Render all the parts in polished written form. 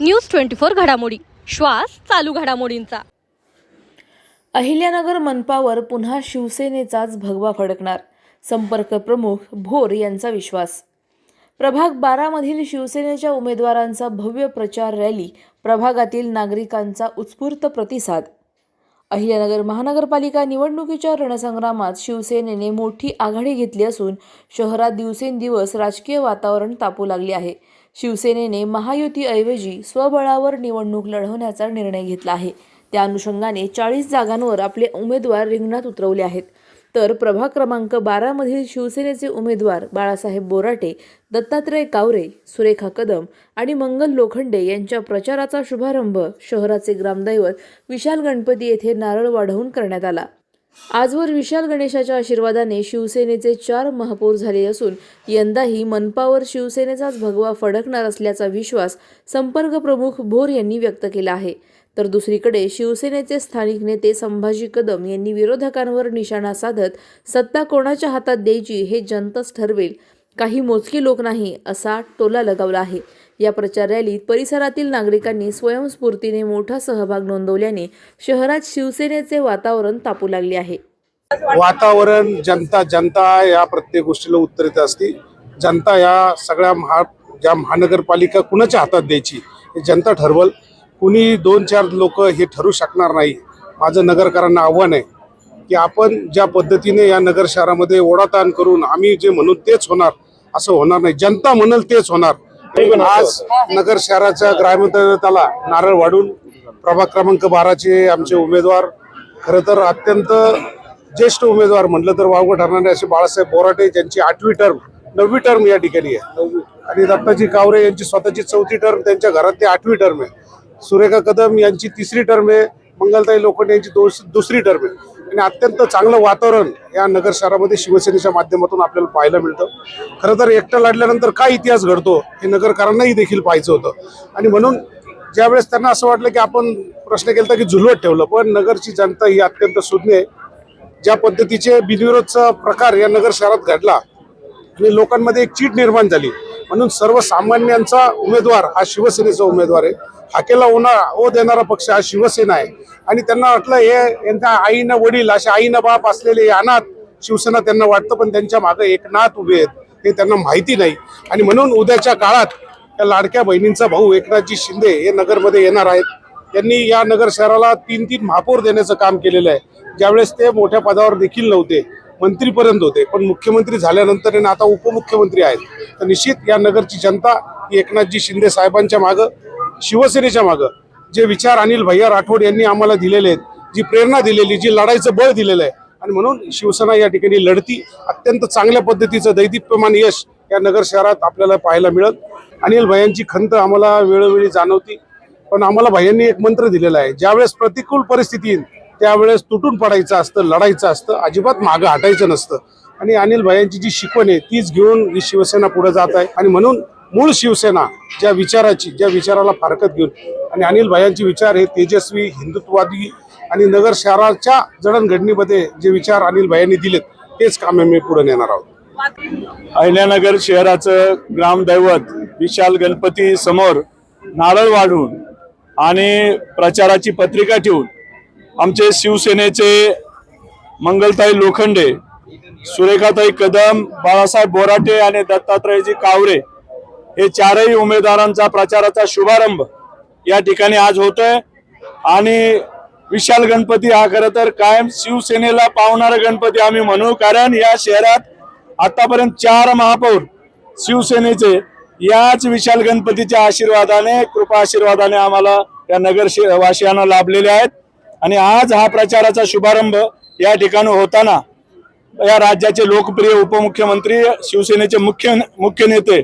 News 24 घडामोडी, श्वास चालू घडामोडींचा। अहिल्यानगर मनपावर पुन्हा शिवसेनेचाच भगवा फडकणार, संपर्क प्रमुख भोर यांचा विश्वास। प्रभाग 12 मधील शिवसेनेच्या उमेदवारांचा भव्य प्रचार रॅली, प्रभागातील नागरिकांचा उत्स्फूर्त प्रतिसाद। अहिल्यानगर महानगरपालिका निवडणुकीच्या रणसंग्रामात शिवसेनेने मोठी आघाडी घेतली असून शहरात दिवसेंदिवस राजकीय वातावरण तापू लागले आहे। शिवसेनेने महायुतीऐवजी स्वबळावर निवडणूक लढवण्याचा निर्णय घेतला आहे। त्या अनुषंगाने 40 जागांवर आपले उमेदवार रिंगणात उतरवले आहेत। तर प्रभाग क्रमांक 12 मधील शिवसेनेचे उमेदवार बाळासाहेब बोराटे, दत्तात्रय कावरे, सुरेखा कदम आणि मंगल लोखंडे यांच्या प्रचाराचा शुभारंभ शहराचे ग्रामदैवत विशाल गणपती येथे नारळ वाढवून करण्यात आला। आजवर विशाल गणेशाच्या आशीर्वादाने शिवसेनेचे 4 महापौर झाले असून यंदाही मनपावर शिवसेनेचाच भगवा फडकणार असल्याचा विश्वास संपर्क प्रमुख भोर यांनी व्यक्त केला आहे। तर दुसरीकडे शिवसेनेचे स्थानिक नेते संभाजी कदम यांनी विरोधकांवर निशाणा साधत सत्ता कोणाच्या हातात द्यायची हे जनताच ठरवेल, काही मोजके लोक नाही असा टोला लगावला आहे। या प्रचार रॅलीत परिसरातील नागरिकांनी स्वयंस्फूर्तीने मोठा सहभाग नोंदवल्याने शहरात शिवसेनेचे वातावरण तापू लागले आहे। वातावरण जनता या प्रत्येक गोष्टीला उत्तर देत असते। जनता या सगळ्या ज्या महानगरपालिका कुणाच्या हातात द्यायची हे जनता ठरवल। कुणी 2-4 लोक हे ठरू शकणार नाही। माझं नगरकरांना आव्हान आहे की आपण ज्या पद्धतीने या नगर शहरामध्ये ओढाताण करून आम्ही जे म्हणू तेच होणार असं होणार नाही। जनता म्हणेल तेच होणार। आज नगर शहराच्या ग्रामदैवताला नारळ वाढून प्रभाग क्रमांक 12चे आमचे उमेदवार, खरं तर अत्यंत ज्येष्ठ उमेदवार म्हटलं तर वावगं ठरणारे असे बाळासाहेब बोराटे, ज्यांची 8वी टर्म 9वी टर्म या ठिकाणी आहे, आणि दत्ताजी कावरे यांची स्वतःची 4थी टर्म, त्यांच्या घरात ते 8वी टर्म आहे। सुरेखा कदम यांची 3री टर्म आहे, मंगलताई लोखंडे यांची 2री टर्म आहे। आणि अत्यंत चांगलं वातावरण या नगर शहरामध्ये शिवसेनेच्या माध्यमातून आपल्याला पाहायला मिळतं। खरं तर एकटा लढल्यानंतर काय इतिहास घडतो हे नगरकरांनाही देखील पाहायचं होतं, आणि म्हणून ज्यावेळेस त्यांना असं वाटलं की आपण प्रश्न केला की झुलवत ठेवलं, पण नगरची जनता ही अत्यंत सुज्ञ आहे। ज्या पद्धतीचे बिनविरोधचा प्रकार या नगर शहरात घडला आणि लोकांमध्ये एक चीड निर्माण झाली, म्हणून सर्वसामान्यांचा उमेदवार हा शिवसेनेचा उमेदवार आहे। हाकेला ओ देणारा पक्ष हा शिवसेना आहे, आणि त्यांना वाटलं हे यांच्या आईनं वडील असे आईनं बाप असलेले अनाथ शिवसेना त्यांना वाटतं, पण त्यांच्या मागे एकनाथ उभे आहेत हे त्यांना माहिती नाही। आणि म्हणून उद्याच्या काळात या लाडक्या बहिणींचा भाऊ एकनाथजी शिंदे हे नगरमध्ये येणार आहेत। त्यांनी या नगर शहराला 3-3 महापौर देण्याचं काम केलेलं आहे। ज्यावेळेस ते मोठ्या पदावर देखील नव्हते, मंत्रीपर्यंत होते, पण मुख्यमंत्री झाल्यानंतर आता उपमुख्यमंत्री आहेत। तर निश्चित या नगरची जनता ही एकनाथजी शिंदे साहेबांच्या मागं, शिवसेनेच्या मागं जे विचार अनिल भैया राठोड यांनी आम्हाला दिलेले आहेत, जी प्रेरणा दिलेली, जी लढाईचं बळ दिलेलं आहे, आणि म्हणून शिवसेना या ठिकाणी लढती। अत्यंत चांगल्या पद्धतीचं दैदिप्यमान यश या नगर शहरात आपल्याला पाहायला मिळत। अनिल भैयांची खंत आम्हाला वेळोवेळी जाणवती, पण आम्हाला भैयांनी एक मंत्र दिलेला आहे, ज्यावेळेस प्रतिकूल परिस्थिती येईल त्यावेळेस तुटून पडायचं असतं, लढायचं असतं, अजिबात मागं हटायचं नसतं। आणि अनिल भैयांची जी शिकवण आहे तीच घेऊन ही शिवसेना पुढे जात आहे। आणि म्हणून मूळ शिवसेना ज्या विचाराला फारकत घेऊन, आणि अनिल भैयांचे विचार हे तेजस्वी, हिंदुत्ववादी, आणि नगर शहराच्या जडणघडणीमध्ये जे विचार अनिल भैयांनी दिलेत तेच काम आम्ही पुढे नेणार आहोत। अहिल्यानगर शहराचं ग्रामदैवत विशाल गणपती समोर नारळ वाढवून आणि प्रचाराची पत्रिका ठेवून आमचे शिवसेनेचे मंगलताई लोखंडे, सुरेखाताई कदम, बाळासाहेब बोराटे आणि दत्तात्रयजी कावरे हे 4ही उमेदवारांचा प्रचाराचा शुभारंभ या ठिकाणी आज होतोय। आणि विशाल गणपती हा खरं तर कायम शिवसेनेला पावणारा गणपती आम्ही म्हणू, कारण या शहरात आतापर्यंत 4 महापौर शिवसेनेचे याच विशाल गणपतीच्या आशीर्वादाने, कृपा आशीर्वादाने आम्हाला या नगरवासियांना लाभलेले आहेत। आणि आज हा प्रचाराचा शुभारंभ या ठिकाणी होताना या राज्याचे लोकप्रिय उपमुख्यमंत्री, शिवसेनेचे मुख्य नेते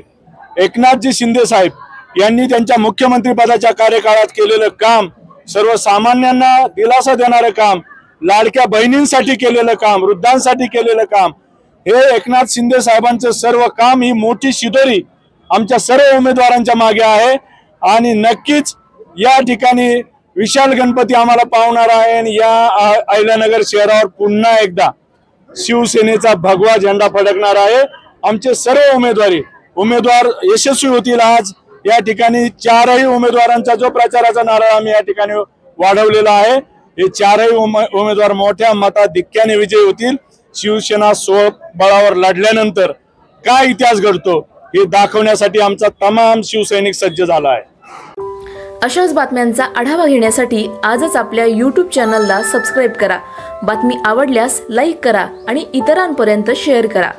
एकनाथजी शिंदे साहेब यांनी त्यांच्या मुख्यमंत्री पदाच्या कार्यकाळात केलेलं काम, सर्वसामान्यांना दिलासा देणारं काम, लाडक्या बहिणींसाठी केलेलं काम, वृद्धांसाठी केलेलं काम, हे एकनाथ शिंदे साहेबांचं सर्व काम ही मोठी शिदोरी आमच्या सर्व उमेदवारांच्या मागे आहे। आणि नक्कीच या ठिकाणी विशाल गणपती आम्हाला पावणार आहे, आणि या अहिल्यानगर शहरावर पुन्हा एकदा शिवसेनेचा भगवा झेंडा फडकणार आहे। आमचे सर्व उमेदवार यशस्वी होतील आज या ठिकाणी चारही उमेदवारांचा जो प्रचाराचा नारळ आम्ही या ठिकाणी वाढवलेला आहे, हे चारही उमेदवार मोठ्या मताधिक्याने विजयी होतील. शिवसेना स्वबळावर लढल्यानंतर काय इतिहास घडतो हे दाखवण्यासाठी आमचा तमाम शिवसैनिक सज्ज झाला आहे. अशाच बातम्यांचा आढावा घेण्यासाठी आजच आपल्या YouTube चॅनलला सबस्क्राईब करा. बातमी आवडल्यास लाईक करा आणि इतरांपर्यंत शेअर करा.